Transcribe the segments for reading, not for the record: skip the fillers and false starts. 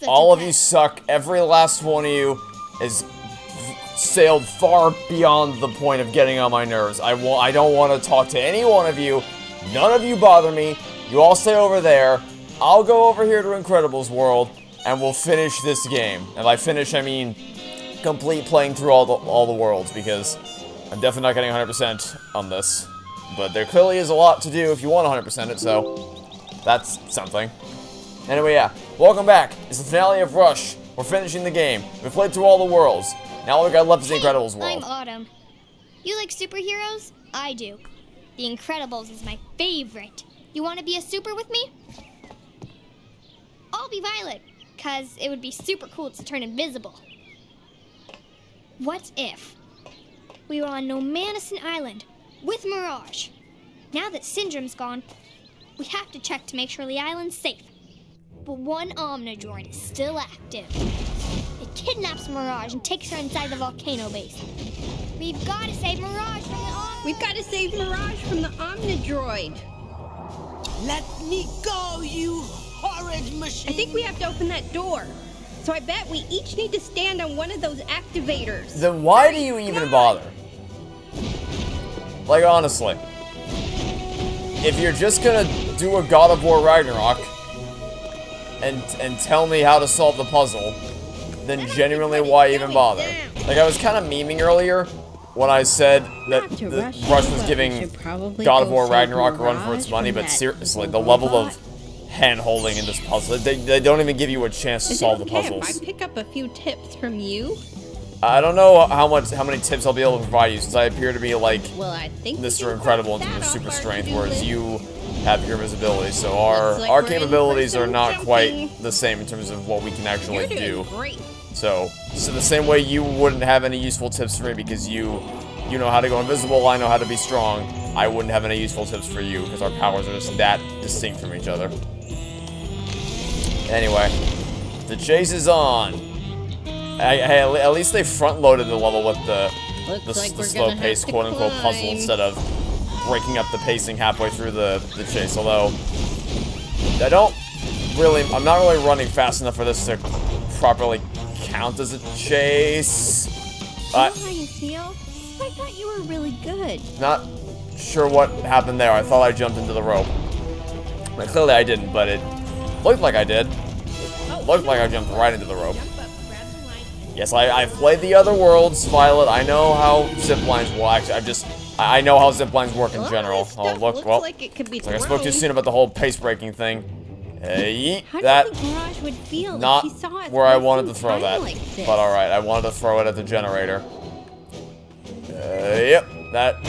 All of you suck. Every last one of you is sailed far beyond the point of getting on my nerves. I don't want to talk to any one of you. None of you bother me. You all stay over there. I'll go over here to Incredibles World, and we'll finish this game. And by finish, I mean complete playing through all the worlds, because I'm definitely not getting 100% on this. But there clearly is a lot to do if you want 100% it, so that's something. Anyway, yeah. Welcome back. It's the finale of Rush. We're finishing the game. We played through all the worlds. Now all we got left is the Incredibles world. I'm Autumn. You like superheroes? I do. The Incredibles is my favorite. You want to be a super with me? I'll be Violet, because it would be super cool to turn invisible. What if we were on No Manison Island with Mirage? Now that Syndrome's gone, we have to check to make sure the island's safe. But one Omnidroid is still active. It kidnaps Mirage and takes her inside the volcano base. We've got to save Mirage from the We've got to save Mirage from the Omnidroid. Let me go, you horrid machine! I think we have to open that door. So I bet we each need to stand on one of those activators. Then why do you even bother? Like, honestly. If you're just gonna do a God of War Ragnarok and tell me how to solve the puzzle, then genuinely why even bother? Like, I was kind of memeing earlier when I said that Rush was giving God of War Ragnarok a run for its money, but seriously, the level of hand-holding in this puzzle, they don't even give you a chance to solve the puzzles. If I pick up a few tips from you? I don't know how many tips I'll be able to provide you, since I appear to be like I think Mr. Incredible in terms of super strength, whereas you have your visibility. So our capabilities are not quite the same in terms of what we can actually do. So the same way you wouldn't have any useful tips for me because you know how to go invisible, I know how to be strong, I wouldn't have any useful tips for you because our powers are just that distinct from each other. Anyway, the chase is on. Hey, at least they front-loaded the level with the slow-paced quote-unquote puzzle instead of breaking up the pacing halfway through the chase, although I'm not really running fast enough for this to properly count as a chase. How you feel? I thought you were really good. Not sure what happened there. I thought I jumped into the rope. Well, clearly I didn't, but it looked like I did. Looked like I jumped right into the rope. Yes, I've played the other worlds, Violet. I know how zip lines will actually. I know how zip lines work in general. Oh, look, well, like it could be I spoke too soon about the whole pace breaking thing. How that do you think Mirage would feel not if she saw us where I wanted to throw that, like this? but all right, I wanted to throw it at the generator. Yep, that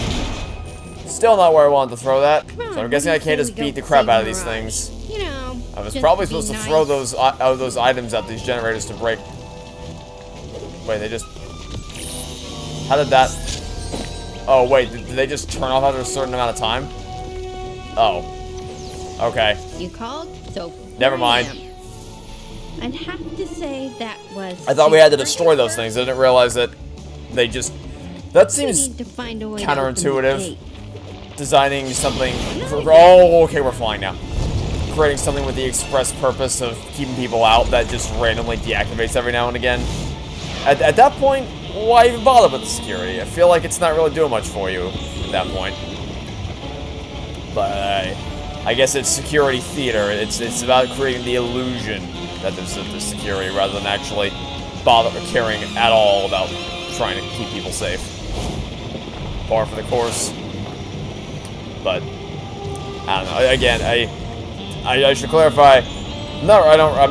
still not where I wanted to throw that. So I'm guessing I can't just beat the crap out of these things. You know, I was probably supposed to throw those items at these generators to break. Wait, they just... How did that... Oh, wait, did they just turn off after a certain amount of time? Oh. Okay. You called, so... Never mind. I'd have to say that was... I thought we had to destroy those things. I didn't realize that they just... That seems counterintuitive. Designing something... Oh, okay, we're flying now. Creating something with the express purpose of keeping people out that just randomly deactivates every now and again. At that point, why even bother with the security? I feel like it's not really doing much for you at that point. But I guess it's security theater. It's about creating the illusion that there's security rather than actually caring at all about trying to keep people safe. Par for the course. But I don't know. Again, I should clarify. I'm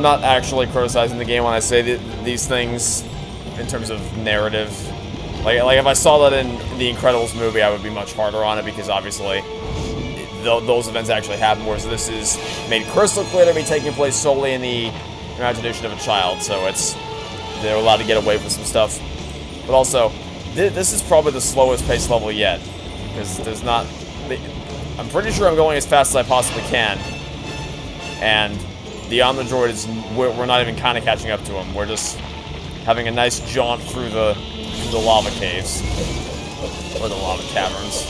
not actually criticizing the game when I say these things. In terms of narrative, like if I saw that in the Incredibles movie, I would be much harder on it because obviously those events actually happen. Whereas this is made crystal clear to be taking place solely in the imagination of a child, so they're allowed to get away with some stuff. But also, this is probably the slowest paced level yet because there's not. I'm pretty sure I'm going as fast as I possibly can, and the Omnidroid is. We're not even kind of catching up to him. We're just having a nice jaunt through the lava caves. Or the lava caverns.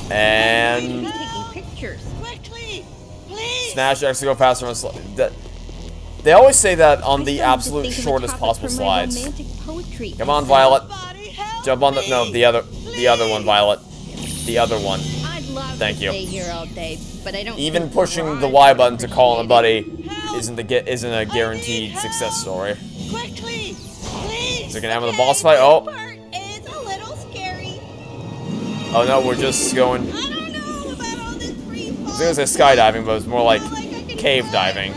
And... Quickly, please. Smash X to go faster on They always say that on the absolute shortest possible slides. Come on, Violet. Jump on the the other one, Violet. The other one. I'd love Thank to you. stay here all day, but I don't. Even pushing the Y button to call on a buddy isn't a guaranteed success story. Quickly, please. Is it gonna have the boss fight? Oh. Part is a little scary. Oh no, we're just going. I don't know about all this free fall. I was gonna say skydiving, but it's more like cave diving.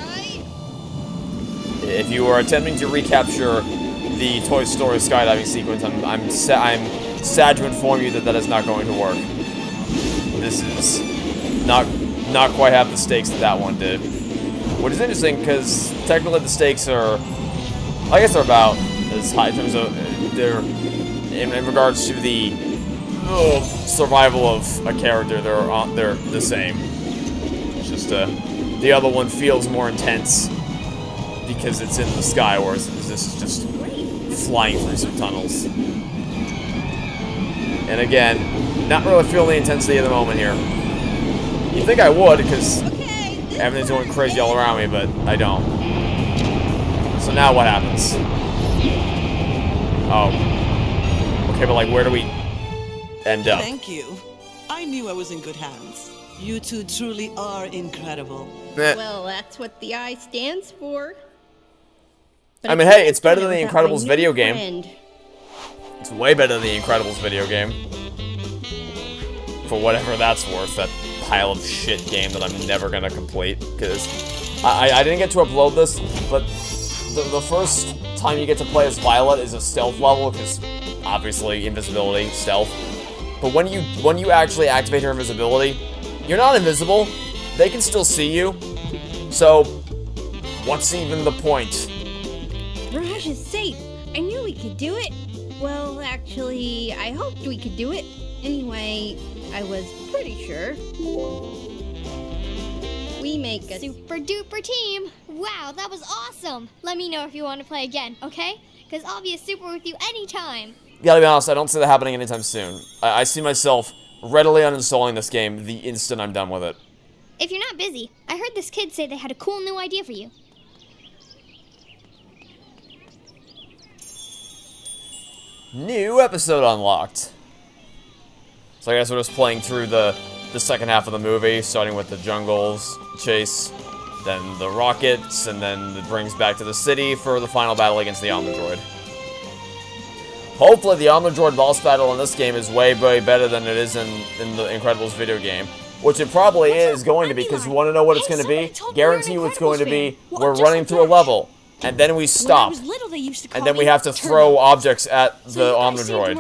If you were attempting to recapture the Toy Story skydiving sequence, I'm sad to inform you that that is not going to work. This is not quite half the stakes that one did. Which is interesting because technically the stakes are, I guess, they're about as high in terms of they're in regards to the survival of a character. They're the same. It's just the other one feels more intense because it's in the sky, whereas this is just flying through some tunnels. And again, not really feeling the intensity of the moment here. You'd think I would, because everything's going crazy all around me, but I don't. So now what happens? Oh. Okay, but like, where do we end up? Thank you. I knew I was in good hands. You two truly are incredible. Well, that's what the I stands for. But I mean, hey, it's better than the Incredibles video game. It's way better than the Incredibles video game. For whatever that's worth, that pile of shit game that I'm never gonna complete. Because I didn't get to upload this, but the first time you get to play as Violet is a stealth level, because obviously invisibility, stealth. But when you actually activate her invisibility, you're not invisible. They can still see you. So, what's even the point? Mirage is safe. I knew we could do it. Well, actually, I hoped we could do it. Anyway, I was pretty sure. We make a super duper team. Wow, that was awesome. Let me know if you want to play again, okay? Because I'll be a super with you anytime. Gotta be honest, I don't see that happening anytime soon. I see myself readily uninstalling this game the instant I'm done with it. If you're not busy, I heard this kid say they had a cool new idea for you. New episode unlocked. So I guess we're just playing through the second half of the movie, starting with the jungles chase, then the rockets, and then it brings back to the city for the final battle against the Omnidroid. Hopefully the Omnidroid boss battle in this game is way, way better than it is in the Incredibles video game. Which it probably is going to be, because you want to know what it's going to be? Guarantee you it's going to be, we're running through a level, and then we stop, and then we have to throw objects at the Omnidroid.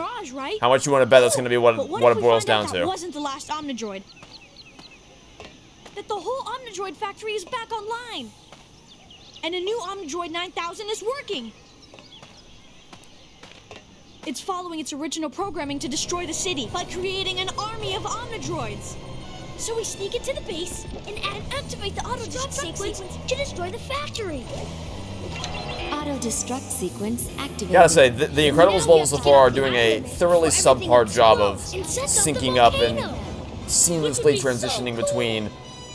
How much you want to bet that's going to be what it boils down to? That wasn't the last Omnidroid. That the whole Omnidroid factory is back online. And a new Omnidroid 9000 is working. It's following its original programming to destroy the city by creating an army of Omnidroids. So we sneak into the base and activate the auto-destruct sequence to destroy the factory. Auto-destruct sequence activated. Gotta say, the Incredibles levels so far are doing a thoroughly subpar job of syncing up and seamlessly transitioning between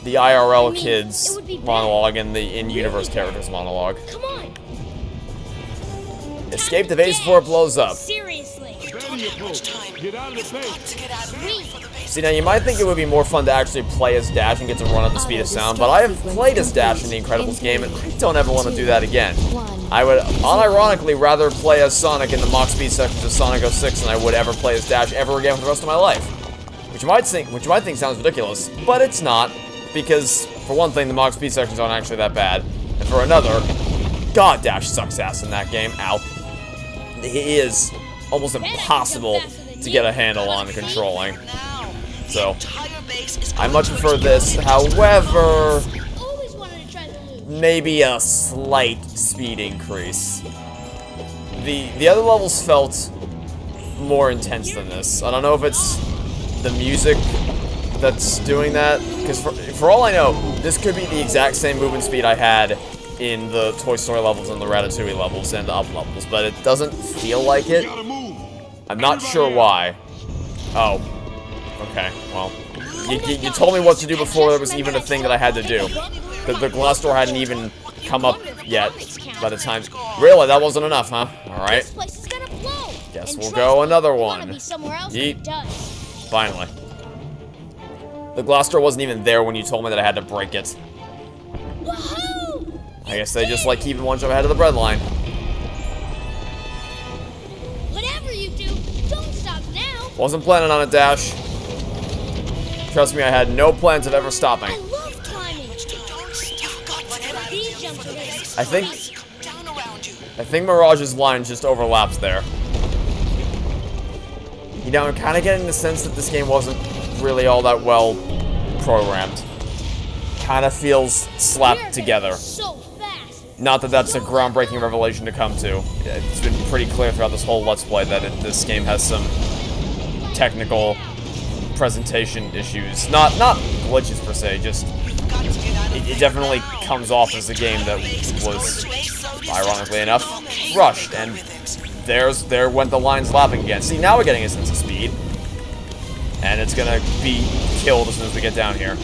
the IRL kids monologue and the in-universe characters monologue. Come on. Escape the base before it blows up. Seriously. We don't have much time. Get out of the base. See, now you might think it would be more fun to actually play as Dash and get to run at the speed of sound, but I have played as Dash in the Incredibles game, and I don't ever want to do that again. I would unironically rather play as Sonic in the Mach Speed sections of Sonic 06 than I would ever play as Dash ever again for the rest of my life. Which you might think sounds ridiculous, but it's not, because for one thing, the Mach Speed sections aren't actually that bad, and for another, God, Dash sucks ass in that game. Ow. He is almost impossible to get a handle on controlling. So, I much prefer this. However, maybe a slight speed increase. The other levels felt more intense than this. I don't know if it's the music that's doing that, because for all I know, this could be the exact same movement speed I had in the Toy Story levels and the Ratatouille levels and the Up levels, but it doesn't feel like it. I'm not sure why. Oh. Okay, well. You told me what to do before there was even a thing that I had to do. The glass door hadn't even come up yet by the time. Really, that wasn't enough, huh? Alright. This place is gonna blow. Guess And we'll trust go me, another I wanna one. be somewhere else when Yeet. it does. Finally. The glass door wasn't even there when you told me that I had to break it. Woohoo! I guess they just like keeping one jump ahead of the bread line. Whatever you do, don't stop now. Wasn't planning on a dash. Trust me, I had no plans of ever stopping. I love climbing. These jumps are really I think Down around you. I think Mirage's line just overlaps there. You know, I'm kind of getting the sense that this game wasn't really all that well programmed. Kind of feels slapped together. so fast. Not that that's a groundbreaking revelation to come to. It's been pretty clear throughout this whole Let's Play that this game has some technical presentation issues. Not glitches per se, just it definitely comes off as a game that was, ironically enough, rushed. And there went the lines lapping again. See, now we're getting a sense of speed. And it's gonna be killed as soon as we get down here.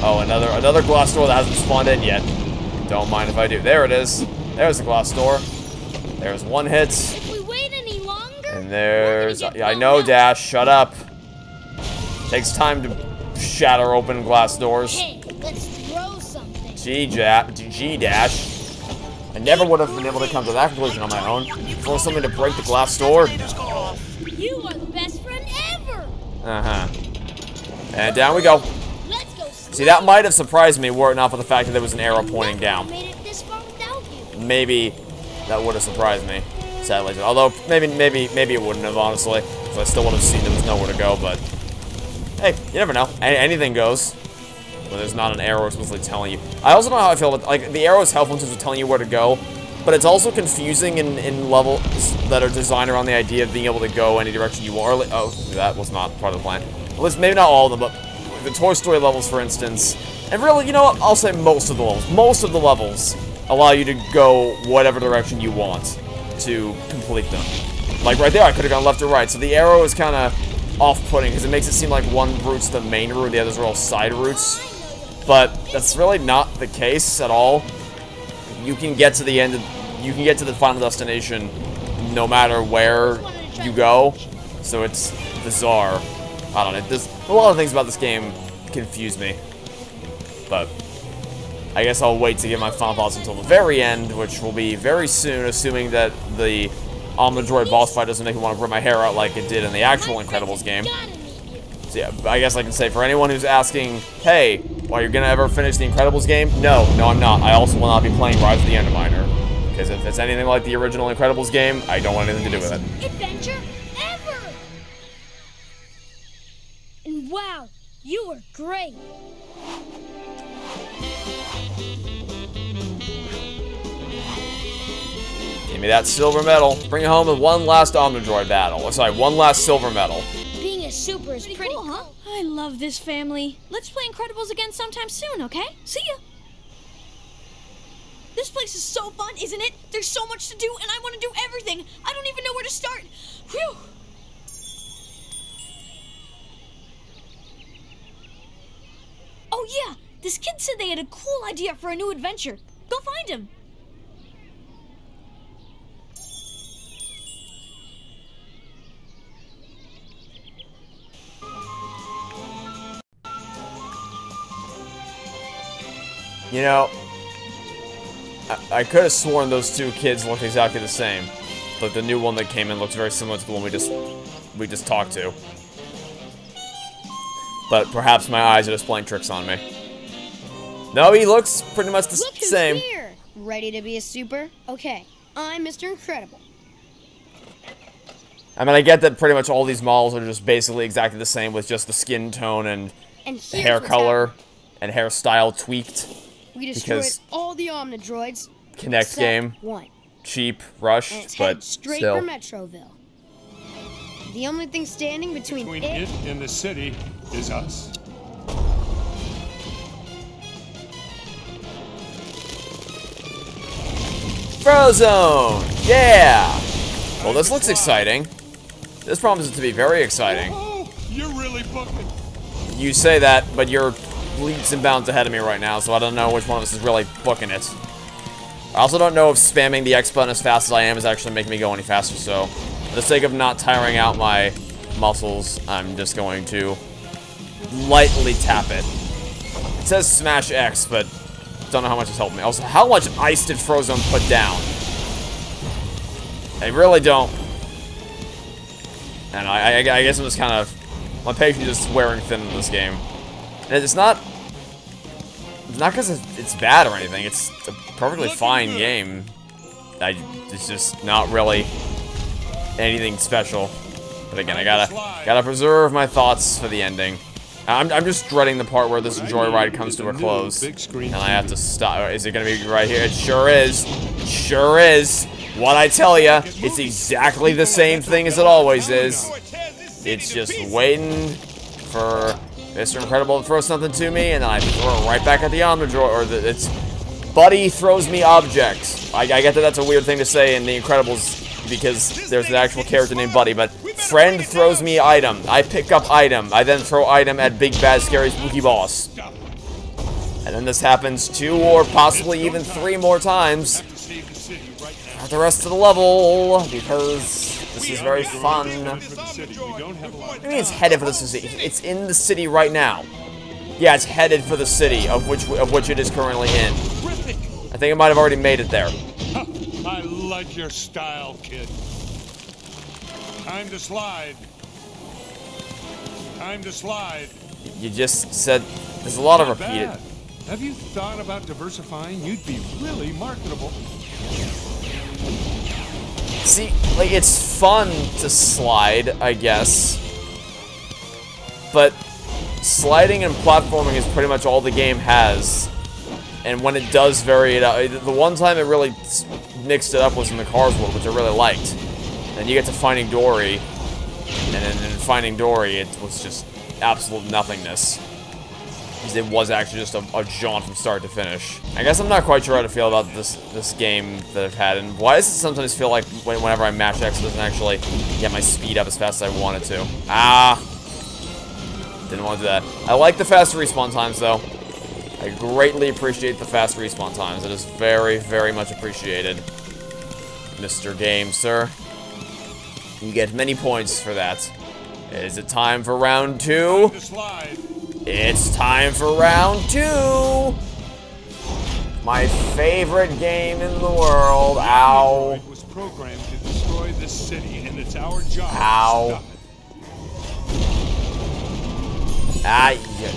Oh, another glass door that hasn't spawned in yet. Don't mind if I do. There it is. There's the glass door. There's one hit. If we wait any longer, And there's... Yeah, I know, Dash. Shut up. Takes time to shatter open glass doors. hey, let's throw something. G Dash. I never would have been able to come to that conclusion on my own. Throw something to break the glass door. No. You are the best friend ever. Uh-huh. And down we go. Let's go. See, that might have surprised me were it not for the fact that there was an arrow pointing down. Made it this far without you. Maybe that would have surprised me, sadly. Although, maybe it wouldn't have, honestly. Because I still would have seen there was nowhere to go, but... Hey, you never know. Anything goes. When there's not an arrow explicitly telling you. I also know how I feel about... Like, the arrow is helpful in terms of telling you where to go. But it's also confusing in levels that are designed around the idea of being able to go any direction you want. Oh, that was not part of the plan. At least, maybe not all of them, but the Toy Story levels, for instance. And really, you know what? I'll say most of the levels. Most of the levels allow you to go whatever direction you want to complete them. Like right there, I could have gone left or right. So the arrow is kind of off-putting because it makes it seem like one route's the main route, the others are all side routes. But that's really not the case at all. You can get to the end of, you can get to the final destination no matter where you go. So it's bizarre. I don't know. There's a lot of things about this game confuse me. But I guess I'll wait to get my final thoughts until the very end, which will be very soon, assuming that the Omnidroid boss fight doesn't make me want to rip my hair out like it did in the actual Incredibles game. So yeah, I guess I can say for anyone who's asking, hey, are you gonna ever finish the Incredibles game? No, I'm not. I also will not be playing Rise of the Enderminer. Because if it's anything like the original Incredibles game, I don't want anything to do with it. Adventure ever! And wow, you were great. Give me that silver medal. Bring it home with one last Omnidroid battle. Oh, sorry, one last silver medal. Being a super is pretty cool, huh? I love this family. Let's play Incredibles again sometime soon, okay? See ya. This place is so fun, isn't it? There's so much to do, and I want to do everything. I don't even know where to start. Whew. Oh yeah, this kid said they had a cool idea for a new adventure. Go find him. You know, I could have sworn those two kids looked exactly the same, but the new one that came in looks very similar to the one we just talked to. But perhaps my eyes are just playing tricks on me. No, he looks pretty much the same. Look who's here! Ready to be a super? Okay, I'm Mr. Incredible. I mean, I get that pretty much all these models are just basically exactly the same with just the skin tone and here's hair what's color happening. and hairstyle tweaked. We destroyed because all the Omnidroids. Connect except game, one. cheap, And rushed, it's but headed straight still. for Metroville. The only thing standing between It and the city is us. Frozone! Yeah! Well, this looks exciting. This promises to be very exciting. Oh, you're really booking. You say that, but you're leaps and bounds ahead of me right now, so I don't know which one of us is really booking it. I also don't know if spamming the X button as fast as I am is actually making me go any faster, so for the sake of not tiring out my muscles, I'm just going to lightly tap it. It says smash X, but don't know how much it's helped me. Also, how much ice did Frozone put down? I really don't. And I guess I'm just kind of... My patience is just wearing thin in this game. And it's not because it's bad or anything. It's a perfectly fine game. It's just not really anything special. But again, I gotta preserve my thoughts for the ending. I'm just dreading the part where this joyride comes to a close, and I have to stop. Is it gonna be right here? It sure is. It sure is. What I tell ya, it's exactly the same thing as it always is. It's just waiting for Mr. Incredible to throw something to me, and then I throw it right back at the Omnidroid, or it's Buddy throws me objects. I get that that's a weird thing to say in The Incredibles, because there's an actual character named Buddy, but friend throws me item. I pick up item. I then throw item at big bad scary spooky boss. And then this happens 2 or possibly even 3 more times at the rest of the level, because this is very fun. I mean, it's headed for the city. It's in the city right now. Yeah, it's headed for the city of which it is currently in. I think it might have already made it there. I like your style, kid. Time to slide. Time to slide. You just said there's a lot of repeated. Bad. Have you thought about diversifying? You'd be really marketable. See, like, it's fun to slide, I guess. But sliding and platforming is pretty much all the game has. And when it does vary it out, the one time it really mixed it up was in the Cars world, which I really liked. And you get to Finding Dory, and then in Finding Dory, it was just absolute nothingness. Because it was actually just a jaunt from start to finish. I guess I'm not quite sure how to feel about this game that I've had, and why does it sometimes feel like whenever I mash X, it doesn't actually get my speed up as fast as I want it to. Didn't want to do that. I like the fast respawn times, though. I greatly appreciate the fast respawn times. It is very, very much appreciated. Mr. Game, sir. You get many points for that. Is it time for round 2? It's time for round 2! My favorite game in the world. Ow. It was programmed to destroy this city, and it's our job Ow. to stop it. Yeah.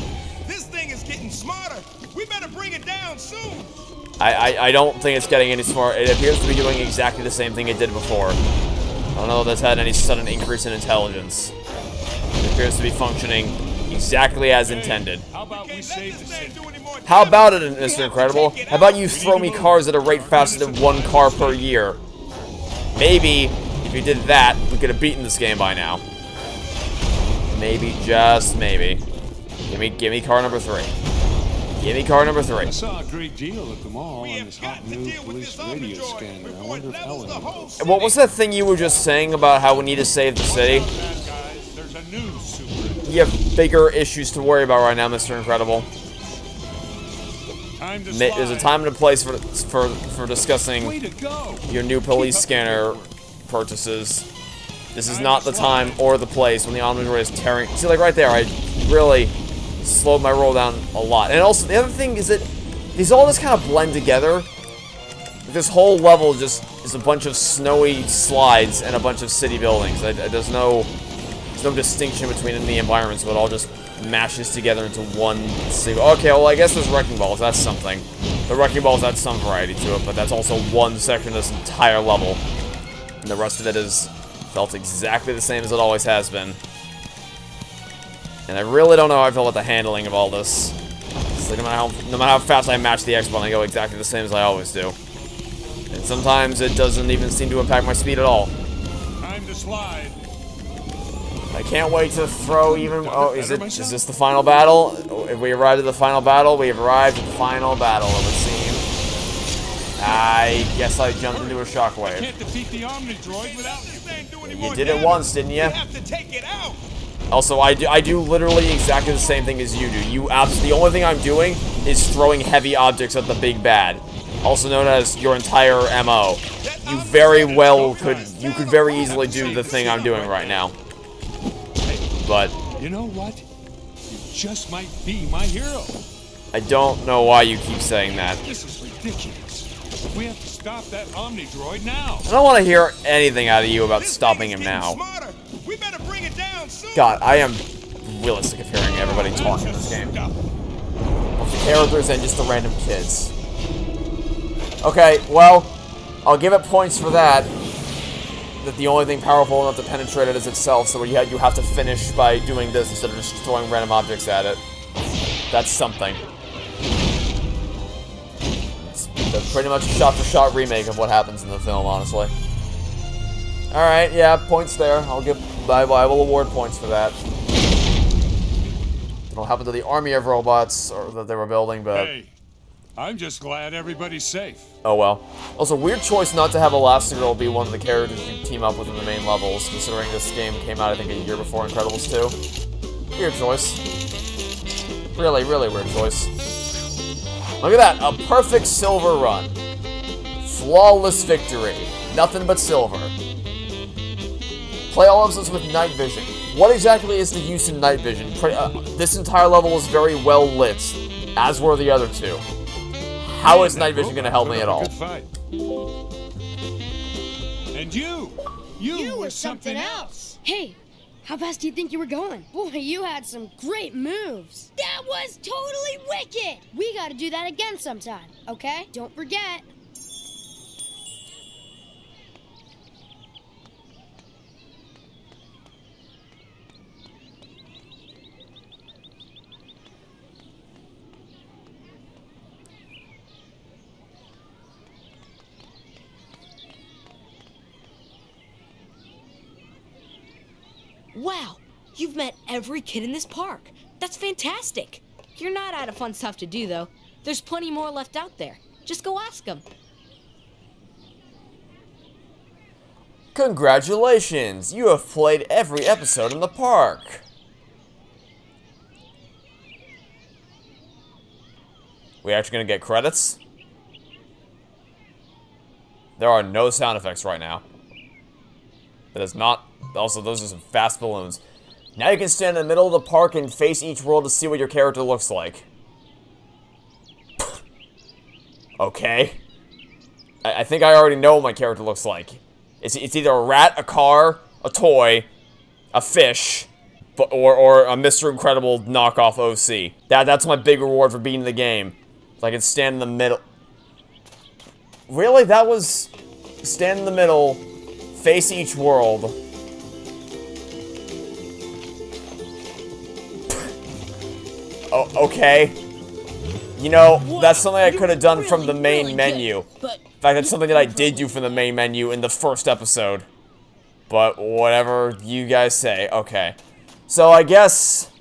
This thing is getting smarter. We better bring it down soon. I don't think it's getting any smarter. It appears to be doing exactly the same thing it did before. I don't know if that's had any sudden increase in intelligence. It appears to be functioning exactly as intended. How about we save the city? How about it, Mr. Incredible? How about you throw me cars at a rate faster than 1 car per year? Maybe, if you did that, we could have beaten this game by now. Maybe, just maybe. Give me car number 3. Give me car number 3. I saw a great deal at the mall on this hot new police radio scanner. I wonder if Ellen knows. What was that thing you were just saying about how we need to save the city? There's a new super. You have bigger issues to worry about right now, Mr. Incredible. There's a time and a place for discussing your new police scanner purchases. This is not the time or the place when the Omnidroid is tearing. See, like right there, I really slowed my roll down a lot. And also, the other thing is that these all just kind of blend together. This whole level just is a bunch of snowy slides and a bunch of city buildings. There's no distinction between the environments, but it all just mashes together into one single. Okay, well, I guess there's wrecking balls. That's something. The wrecking balls add some variety to it, but that's also one section of this entire level. And the rest of it is felt exactly the same as it always has been. And I really don't know how I feel about the handling of all this. It's like no matter how fast I match the X button, I go exactly the same as I always do. And sometimes it doesn't even seem to impact my speed at all. Time to slide. I can't wait to throw even. Oh, is this the final battle? If we arrived at the final battle, we have arrived at the final battle, it would seem. I guess I jumped into a shockwave. Can't defeat the Omnidroid without You did it once, didn't you? We have to take it out. Also, I do literally exactly the same thing as you do. The only thing I'm doing is throwing heavy objects at the big bad, also known as your entire MO. You very well could very easily do the thing I'm doing right now. But you know what? You just might be my hero. I don't know why you keep saying that. This is ridiculous. We have to stop that Omnidroid now. I don't want to hear anything out of you about stopping him now. We better bring it down soon. God, I am really sick of hearing everybody talking in this game. Both the characters and just the random kids. Okay, well, I'll give it points for that. That the only thing powerful enough to penetrate it is itself, so you have to finish by doing this instead of just throwing random objects at it. That's something. It's pretty much a shot-for-shot remake of what happens in the film, honestly. Alright, yeah, points there. I will award points for that. It'll happen to the army of robots that they were building, but... Hey, I'm just glad everybody's safe. Oh well. Also, weird choice not to have Elastigirl be one of the characters you team up with in the main levels, considering this game came out, I think, a year before Incredibles 2. Weird choice. Really, really weird choice. Look at that, a perfect silver run. Flawless victory. Nothing but silver. Play all episodes with night vision. What exactly is the use in night vision? This entire level is very well lit, as were the other two. How is night vision going to help me at all? And you were something else. Hey, how fast do you think you were going? Boy, you had some great moves. That was totally wicked! We gotta do that again sometime, okay? Don't forget. Wow, you've met every kid in this park. That's fantastic. You're not out of fun stuff to do, though. There's plenty more left out there. Just go ask them. Congratulations! You have played every episode in the park. We actually gonna get credits? There are no sound effects right now. That is not... Also, those are some fast balloons. Now you can stand in the middle of the park and face each world to see what your character looks like. Okay. I think I already know what my character looks like. It's either a rat, a car, a toy, a fish, or a Mr. Incredible knockoff OC. That's my big reward for beating the game. So I can stand in the middle. Really? That was... Stand in the middle, face each world. Oh, okay. You know, that's something I could have done from the main menu. In fact, that's something that I did do from the main menu in the first episode. But whatever you guys say. Okay. So I guess,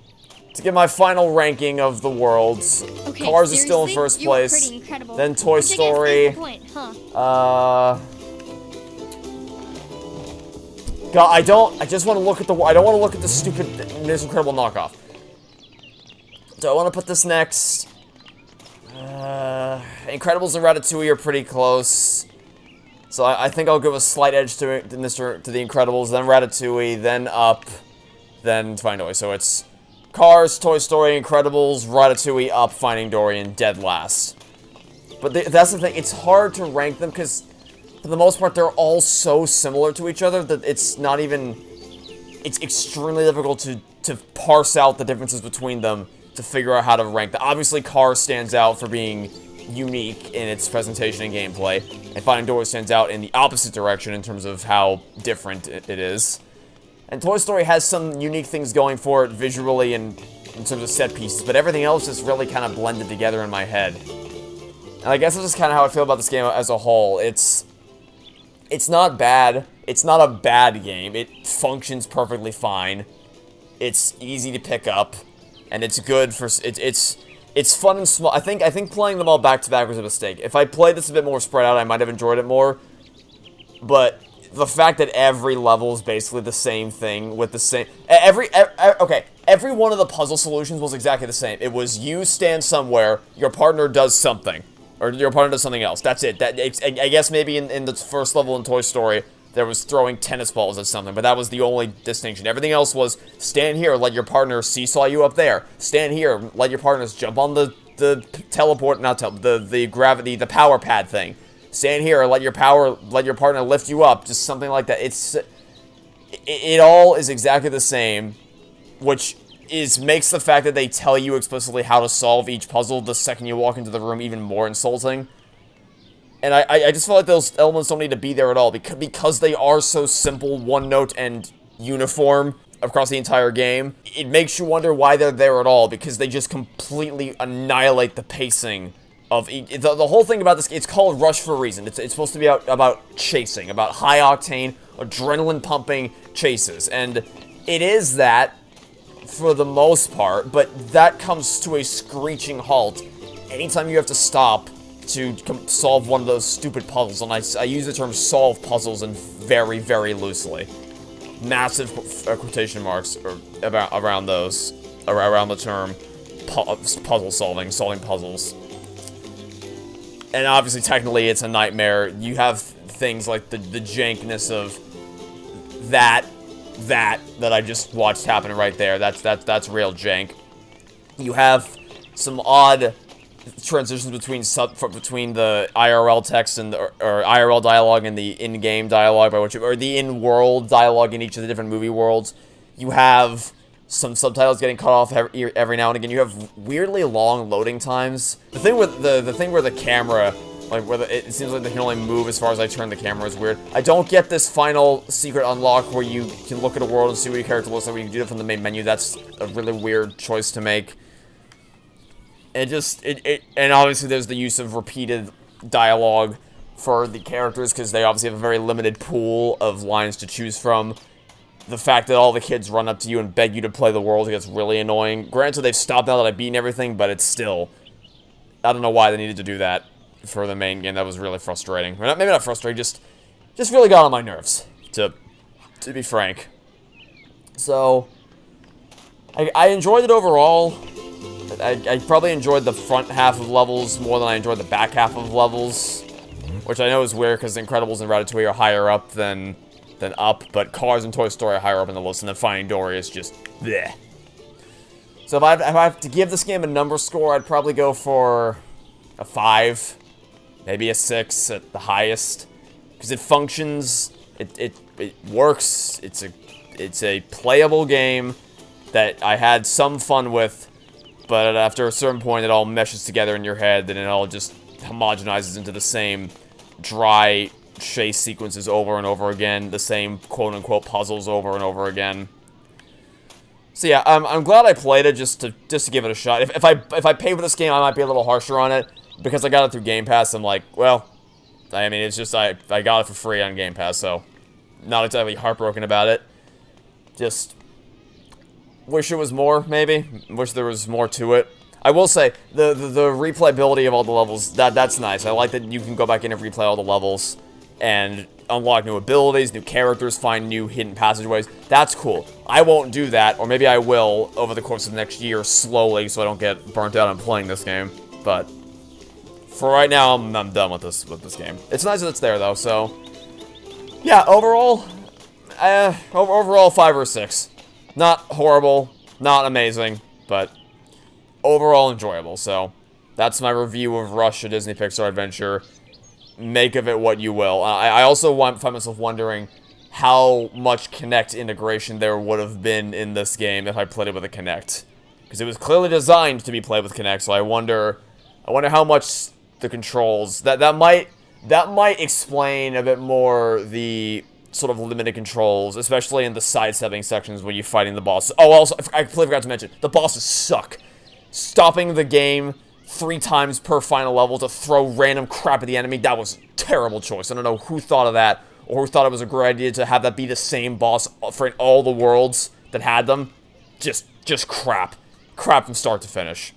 to get my final ranking of the worlds, Okay, Cars is still in first you were place. pretty incredible. Then Toy Which I guess is Story. the point, huh? God, I just want to look at I don't want to look at the stupid Ms. Incredible knockoff. Do I want to put this next? Incredibles and Ratatouille are pretty close. So I think I'll give a slight edge to the Incredibles, then Ratatouille, then Up, then Finding Dory. So it's Cars, Toy Story, Incredibles, Ratatouille, Up, Finding Dory, and dead last. But that's the thing, it's hard to rank them because, for the most part, they're all so similar to each other that it's not even... It's extremely difficult to parse out the differences between them to figure out how to rank them. Obviously, Cars stands out for being unique in its presentation and gameplay, and Finding Dory stands out in the opposite direction in terms of how different it is. And Toy Story has some unique things going for it visually and in terms of set pieces, but everything else is really kind of blended together in my head. And I guess that's just kind of how I feel about this game as a whole. It's not bad. It's not a bad game. It functions perfectly fine. It's easy to pick up, and it's good for it's fun and small. I think playing them all back to back was a mistake. If I played this a bit more spread out, I might have enjoyed it more. But the fact that every level is basically the same thing with the same... Okay, every one of the puzzle solutions was exactly the same. It was you stand somewhere, your partner does something. Or your partner does something else. That's it. I guess maybe in the first level in Toy Story, there was throwing tennis balls at something, but that was the only distinction. Everything else was, stand here, let your partner seesaw you up there. Stand here, let your partners jump on the teleport, the power pad thing. Stand here, let your partner lift you up, just something like that. It all is exactly the same, which makes the fact that they tell you explicitly how to solve each puzzle the second you walk into the room even more insulting. And I just feel like those elements don't need to be there at all, because they are so simple, one-note, and uniform across the entire game. It makes you wonder why they're there at all, because they just completely annihilate the pacing of the whole thing about this. It's called Rush for a reason. It's supposed to be about chasing, about high-octane, adrenaline-pumping chases, and it is that for the most part, but that comes to a screeching halt anytime you have to stop to solve one of those stupid puzzles, and I use the term solve puzzles and very, very loosely. Massive quotation marks around the term puzzle solving puzzles. And obviously, technically, it's a nightmare. You have things like the jankness of that I just watched happen right there. That's real jank. You have some odd transitions between the IRL text and or IRL dialogue and the in-game dialogue, or the in-world dialogue in each of the different movie worlds. You have some subtitles getting cut off every now and again. You have weirdly long loading times. The thing where the camera, like it seems like they can only move as far as I turn the camera, is weird. I don't get this final secret unlock where you can look at a world and see what your character looks like. You can do that from the main menu. That's a really weird choice to make. And obviously there's the use of repeated dialogue for the characters, because they obviously have a very limited pool of lines to choose from. The fact that all the kids run up to you and beg you to play the world gets really annoying. Granted, they've stopped now that I've beaten everything, but it's still... I don't know why they needed to do that for the main game. That was really frustrating. Maybe not frustrating, just really got on my nerves, to be frank. So, I enjoyed it overall. I probably enjoyed the front half of levels more than I enjoyed the back half of levels, which I know is weird because The Incredibles and Ratatouille are higher up than Up, but Cars and Toy Story are higher up in the list, and then Finding Dory is just bleh. So if I have to give this game a number score, I'd probably go for a 5, maybe a 6 at the highest, because it functions, it works, it's a playable game that I had some fun with. But after a certain point, it all meshes together in your head, and it all just homogenizes into the same dry chase sequences over and over again, the same quote-unquote puzzles over and over again. So yeah, I'm glad I played it just to give it a shot. If I paid for this game, I might be a little harsher on it, because I got it through Game Pass. I'm like, well, I mean, it's just I got it for free on Game Pass, so not exactly heartbroken about it. Just wish it was more, maybe. Wish there was more to it. I will say, the replayability of all the levels, that's nice. I like that you can go back in and replay all the levels and unlock new abilities, new characters, find new hidden passageways. That's cool. I won't do that, or maybe I will over the course of the next year slowly so I don't get burnt out on playing this game. But for right now, I'm done with this game. It's nice that it's there, though, so yeah, overall 5 or 6. Not horrible, not amazing, but overall enjoyable. So that's my review of Rush, a Disney Pixar Adventure. Make of it what you will. I also find myself wondering how much Kinect integration there would have been in this game if I played it with a Kinect, because it was clearly designed to be played with Kinect. So I wonder how much the controls that might explain a bit more the sort of limited controls, especially in the sidestepping sections when you're fighting the boss. Oh, also, I completely forgot to mention, the bosses suck. Stopping the game 3 times per final level to throw random crap at the enemy, that was a terrible choice. I don't know who thought of that, or who thought it was a great idea to have that be the same boss for all the worlds that had them. Just crap. Crap from start to finish.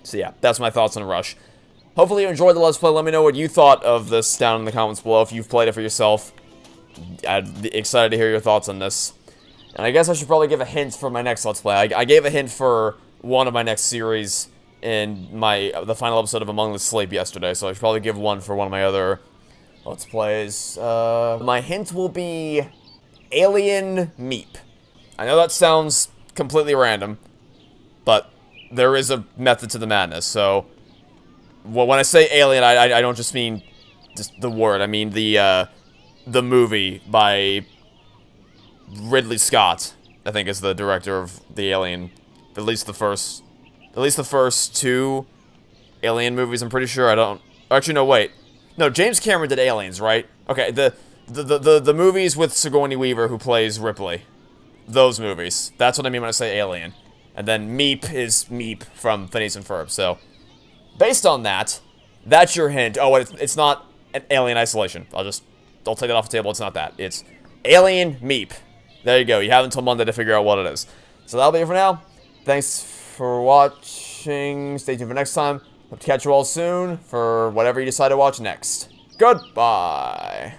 So yeah, that's my thoughts on Rush. hopefully you enjoyed the Let's Play. Let me know what you thought of this down in the comments below if you've played it for yourself. I'd be excited to hear your thoughts on this. And I guess I should probably give a hint for my next Let's Play. I gave a hint for one of my next series in the final episode of Among the Sleep yesterday, so I should probably give one for one of my other Let's Plays. My hint will be Alien Meep. I know that sounds completely random, but there is a method to the madness, so when I say alien, I don't just mean just the word, I mean the movie by Ridley Scott, I think is the director of the Alien, at least the first two Alien movies, I'm pretty sure. Actually, no, wait. No, James Cameron did Aliens, right? Okay, the movies with Sigourney Weaver, who plays Ripley. Those movies. That's what I mean when I say Alien. And then Meep is Meep from Phineas and Ferb, so based on that, that's your hint. Oh, it's not an Alien Isolation. I'll take that off the table. It's not that. It's Alien Meep. There you go. You have until Monday to figure out what it is. So that'll be it for now. Thanks for watching. Stay tuned for next time. Hope to catch you all soon for whatever you decide to watch next. Goodbye.